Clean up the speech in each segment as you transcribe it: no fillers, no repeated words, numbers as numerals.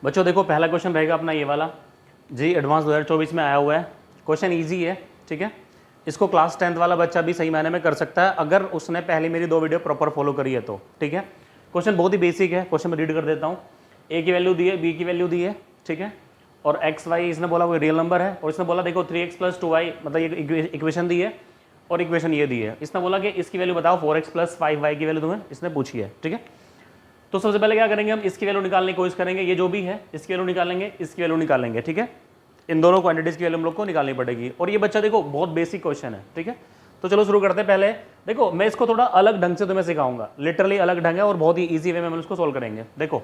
बच्चों देखो पहला क्वेश्चन रहेगा अपना ये वाला जी, एडवांस 2024 में आया हुआ है। क्वेश्चन इजी है, ठीक है। इसको क्लास 10th वाला बच्चा भी सही मायने में कर सकता है अगर उसने पहले मेरी 2 वीडियो प्रॉपर फॉलो करी है तो, ठीक है। क्वेश्चन बहुत ही बेसिक है। क्वेश्चन में रीड कर देता हूँ। ए की वैल्यू दी है, बी की वैल्यू दी है, ठीक है, और एक्स वाई इसने बोला वो रियल नंबर है, और इसने बोला देखो 3x + 2y, मतलब ये इक्वेशन दी है और इक्वेशन ये दी है। इसने बोला कि इसकी वैल्यू बताओ 4x + 5y की वैल्यू तुम्हें इसने पूछी है, ठीक है। तो सबसे पहले क्या करेंगे, हम इसकी वैल्यू निकालने की कोशिश करेंगे। ये जो भी है इसकी वैल्यू निकालेंगे, इसकी वैल्यू निकालेंगे, ठीक है। इन दोनों क्वांटिटीज़ की वैल्यू हम लोग को निकालनी पड़ेगी। और ये बच्चा देखो बहुत बेसिक क्वेश्चन है, ठीक है। तो चलो शुरू करते हैं। पहले देखो मैं इसको थोड़ा अलग ढंग से तुम्हें सिखाऊंगा, लिटरली अलग ढंग है और बहुत ही ईजी वे में हम उसको सोल्व करेंगे। देखो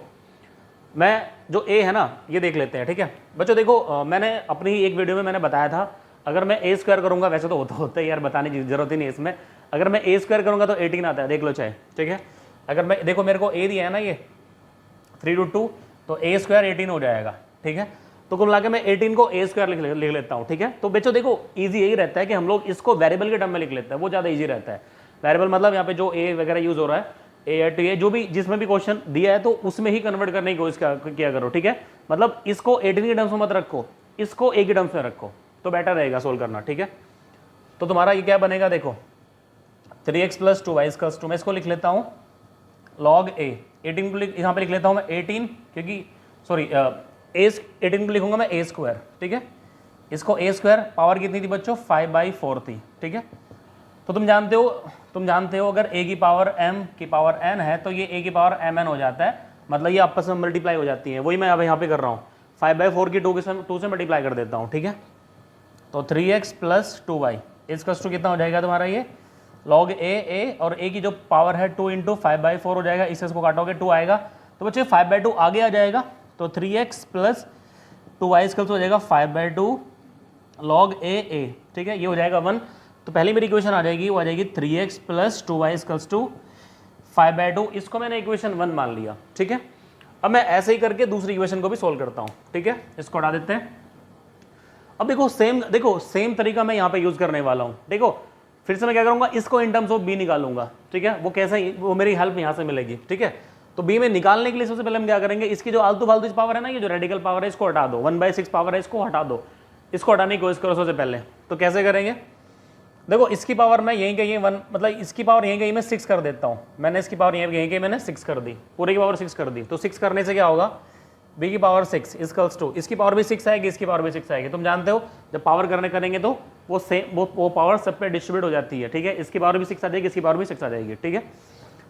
मैं जो ए है ना ये देख लेते हैं, ठीक है। बच्चों देखो मैंने अपनी एक वीडियो में मैंने बताया था अगर मैं a² करूंगा, वैसे तो होता है यार, बताने की जरूरत ही नहीं है इसमें। अगर मैं a² करूंगा तो 18 आता है, देख लो चाहे, ठीक है। अगर मैं देखो मेरे को a दिया है ना ये 3√2, तो a² 18 हो जाएगा, ठीक है। तो कुल मिला के मैं 18 को a² लिख लेता हूँ, ठीक है। तो बच्चों देखो इजी यही रहता है कि हम लोग इसको वेरिएबल के टर्म में लिख लेते हैं, वो ज़्यादा इजी रहता है। वेरिएबल मतलब यहाँ पे जो a वगैरह यूज हो रहा है, a जो भी जिसमें भी क्वेश्चन दिया है तो उसमें ही कन्वर्ट करने की कोशिश किया करो, ठीक है। मतलब इसको 18 के टर्म्स में मत रखो, इसको a के टर्म्स में रखो तो बेटर रहेगा सोल्व करना, ठीक है। तो तुम्हारा ये क्या बनेगा, देखो 3x + 2y = 2, मैं इसको लिख लेता हूँ log a। 18 को यहाँ पे लिख लेता हूँ मैं 18, क्योंकि सॉरी 18 को लिखूंगा मैं a², ठीक है। इसको a² पावर कितनी थी बच्चों, 5/4 थी, ठीक है। तो तुम जानते हो अगर a की पावर m की पावर n है तो ये a की पावर mn हो जाता है, मतलब ये आपस में मल्टीप्लाई हो जाती है। वही मैं अब यहाँ पे कर रहा हूँ, 5/4 की 2 से मल्टीप्लाई कर देता हूँ, ठीक है। तो 3x + 2y = कितना हो जाएगा तुम्हारा ये log a, और a की जो पावर है 2 × 5/4 हो जाएगा, इसको काटोगे 2 आएगा, तो बच्चे 5/2 आगे आ जाएगा, तो 3x + 2y = हो जाएगा 5/2 log a, ठीक है। ये हो जाएगा 1। तो पहली मेरी इक्वेशन आ जाएगी, वो आ जाएगी 3x + 2y = 5/2। इसको मैंने इक्वेशन 1 मान लिया, ठीक है। अब मैं ऐसे ही करके दूसरी इक्वेशन को भी सोल्व करता हूँ, ठीक है। इसको हटा देते हैं। अब देखो सेम तरीका मैं यहाँ पे यूज करने वाला हूँ। देखो फिर से मैं क्या करूँगा, इसको इन टर्म्स ऑफ b निकालूंगा, ठीक है। वो कैसे, वो मेरी हेल्प यहाँ से मिलेगी, ठीक है। तो b में निकालने के लिए सबसे पहले हम क्या करेंगे, इसकी जो आलतू फालतू पावर है ना, ये जो रेडिकल पावर है इसको हटा दो, 1/6 पावर है इसको हटा दो, इसको हटाने की कोशिश करो सबसे पहले। तो कैसे करेंगे, देखो इसकी पावर मैं यहीं कहीं 1, मतलब इसकी पावर यहीं कहीं मैं 6 कर देता हूँ। मैंने इसकी पावर यहीं कहीं मैंने 6 कर दी, पूरे की पावर 6 कर दी। तो 6 करने से क्या होगा, b की पावर 6 = 2, इसकी पावर भी 6 आएगी, इसकी पावर भी 6 आएगी। तुम जानते हो जब पावर करेंगे तो वो सेम वो पावर सब पे डिस्ट्रीब्यूट हो जाती है, ठीक है। इसकी पावर भी 6 आ जाएगी, इसकी पावर भी 6 आ जाएगी, ठीक है।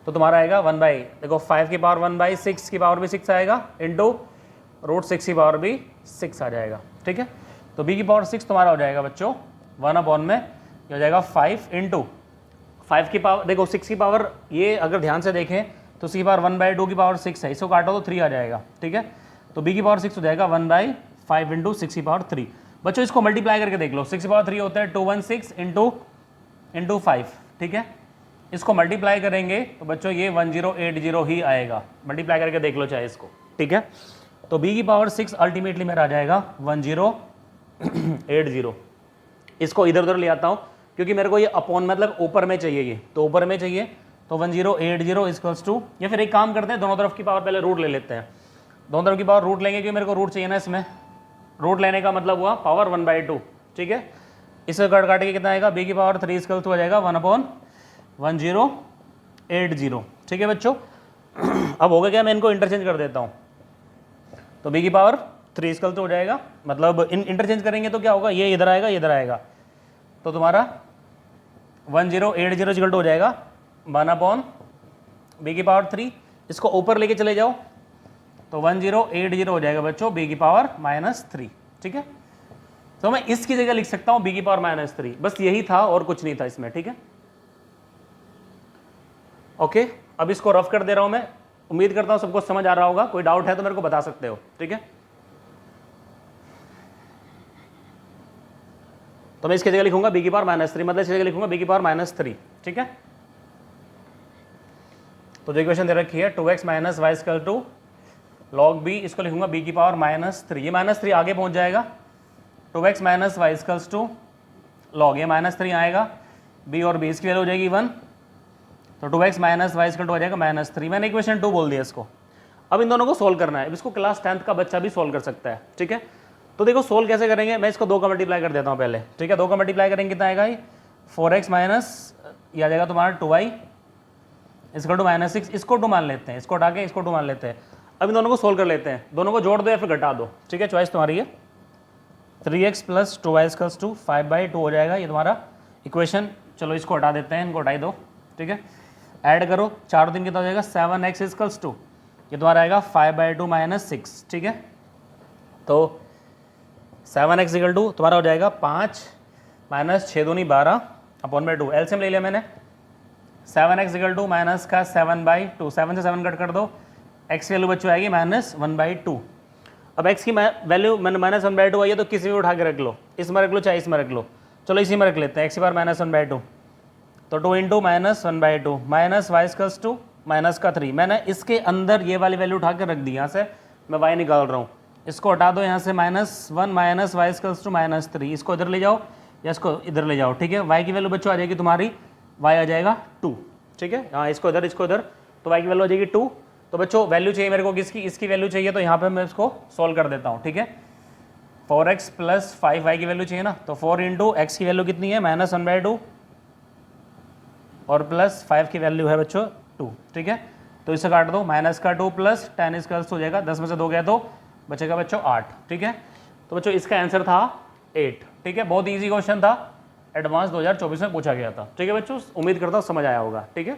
तो तुम्हारा आएगा देखो 5 की पावर 1/6 की पावर भी 6 आएगा, इंटू √6 की पावर भी 6 आ जाएगा, ठीक है। तो b की पावर 6 तुम्हारा हो जाएगा बच्चों 1/, में ये हो जाएगा 5 × 5 की पावर, देखो 6 की पावर, ये अगर ध्यान से देखें तो उसकी पावर 1/2 की पावर 6 है, इसको काटो तो 3 आ जाएगा, ठीक है। तो b की पावर 6 हो जाएगा 1/5 × 6 की पावर 3। बच्चों इसको मल्टीप्लाई करके देख लो, 6 की पावर 3 होता है 216 × 5, ठीक है। इसको मल्टीप्लाई करेंगे तो बच्चों ये 1080 ही आएगा, मल्टीप्लाई करके देख लो चाहे इसको, ठीक है। तो b की पावर 6 अल्टीमेटली मेरा आ जाएगा 1080। इसको इधर उधर ले आता हूँ क्योंकि मेरे को ये अपॉन मतलब ऊपर में चाहिए, ये तो ऊपर में चाहिए, तो 1080 = या फिर एक काम करते हैं, दोनों तरफ की पावर पहले रूट ले लेते हैं। दोनों तरफ की पावर रूट लेंगे क्योंकि मेरे को रूट चाहिए ना, इसमें रूट लेने का मतलब हुआ पावर 1/2, ठीक है। इसे काट के कितना आएगा, b की पावर 3 = हो जाएगा 1/1080, ठीक है बच्चों। अब होगा क्या, मैं इनको इंटरचेंज कर देता हूँ, तो b की पावर 3 = हो जाएगा, मतलब इंटरचेंज करेंगे तो क्या होगा, ये इधर आएगा, ये इधर आएगा, तो तुम्हारा 1080 = हो जाएगा 1/, b की पावर 3, इसको ऊपर लेके चले जाओ तो 1080 हो जाएगा बच्चों b की पावर -3, ठीक है। तो मैं इसकी जगह लिख सकता हूं b की पावर -3, बस यही था और कुछ नहीं था इसमें, ठीक है। ओके, अब इसको रफ कर दे रहा हूं मैं, उम्मीद करता हूं सबको समझ आ रहा होगा। कोई डाउट है तो मेरे को बता सकते हो, ठीक है। तो मैं इसकी जगह लिखूंगा b की पावर -3, मतलब इसकी जगह लिखूंगा b की पावर -3, ठीक है। तो जो इक्वेशन दे रखी है 2x - y = log b, इसको लिखूंगा b की पावर -3, ये -3 आगे पहुंच जाएगा, 2x - y = log, ये -3 आएगा, b और b इसकी वैल्यू हो जाएगी 1, तो 2x - y = हो जाएगा -3। मैंने इक्वेशन 2 बोल दिया इसको। अब इन दोनों को सोल्व करना है। अब इसको क्लास 10th का बच्चा भी सोल्व कर सकता है, ठीक है। तो देखो सोल्व कैसे करेंगे, मैं इसको 2 का मल्टीप्लाई कर देता हूँ पहले, ठीक है। 2 का मल्टीप्लाई करेंगे कितना आएगा, 4x माइनस ये आ जाएगा तुम्हारा 2y इसका टू -6, इसको 2 मान लेते हैं, इसको हटा के इसको 2 मान लेते हैं। अब इन दोनों को सोल्व कर लेते हैं, दोनों को जोड़ दो या फिर घटा दो, ठीक है, चॉइस तुम्हारी है। 3x + 2y = 5/2 हो जाएगा ये तुम्हारा इक्वेशन। चलो इसको हटा देते हैं, इनको हटाई दो, ठीक है। ऐड करो 4 दिन कितना हो जाएगा, 7x = ये तुम्हारा आएगा 5/2 - 6, ठीक है। तो 7x = तुम्हारा हो जाएगा 5 - 6 दूनी 12 / 2, एलसीएम ले लिया मैंने। 7x = माइनस का 7/2, 7 से 7 कट कर दो, x की वैल्यू बच्चों आएगी -1/2। अब x की वैल्यू -1/2 आई है तो किसी भी उठा के रख लो, इसमें रख लो चाहे इसमें रख लो, चलो इसी में रख लेते हैं, x की पावर -1/2, तो 2 × -1/2 माइनस y = -3। मैंने इसके अंदर ये वाली वैल्यू उठा के रख दी, यहाँ से मैं y निकाल रहा हूँ, इसको हटा दो यहाँ से -1 माइनस y = -3, इसको इधर ले जाओ या इसको इधर ले जाओ, ठीक है। y की वैल्यू बच्चों आ जाएगी तुम्हारी, y आ जाएगा 2, ठीक है। हाँ इसको इधर तो y की वैल्यू आ जाएगी 2। तो बच्चों वैल्यू चाहिए मेरे को किसकी, इसकी वैल्यू चाहिए, तो यहाँ पे मैं इसको सॉल्व कर देता हूँ, ठीक है। 4x + 5y की वैल्यू चाहिए ना, तो 4 × x की वैल्यू कितनी है -1/2 और +5 की वैल्यू है बच्चों 2, ठीक है। तो इसे काट दो, -2 + 10 हो जाएगा, 10 में से 2 गया तो बचेगा बच्चों 8, ठीक है। तो बच्चों इसका आंसर था 8, ठीक है। बहुत ईजी क्वेश्चन था, एडवांस 2024 में पूछा गया था, ठीक है बच्चों। उम्मीद करता हूँ समझ आया होगा, ठीक है।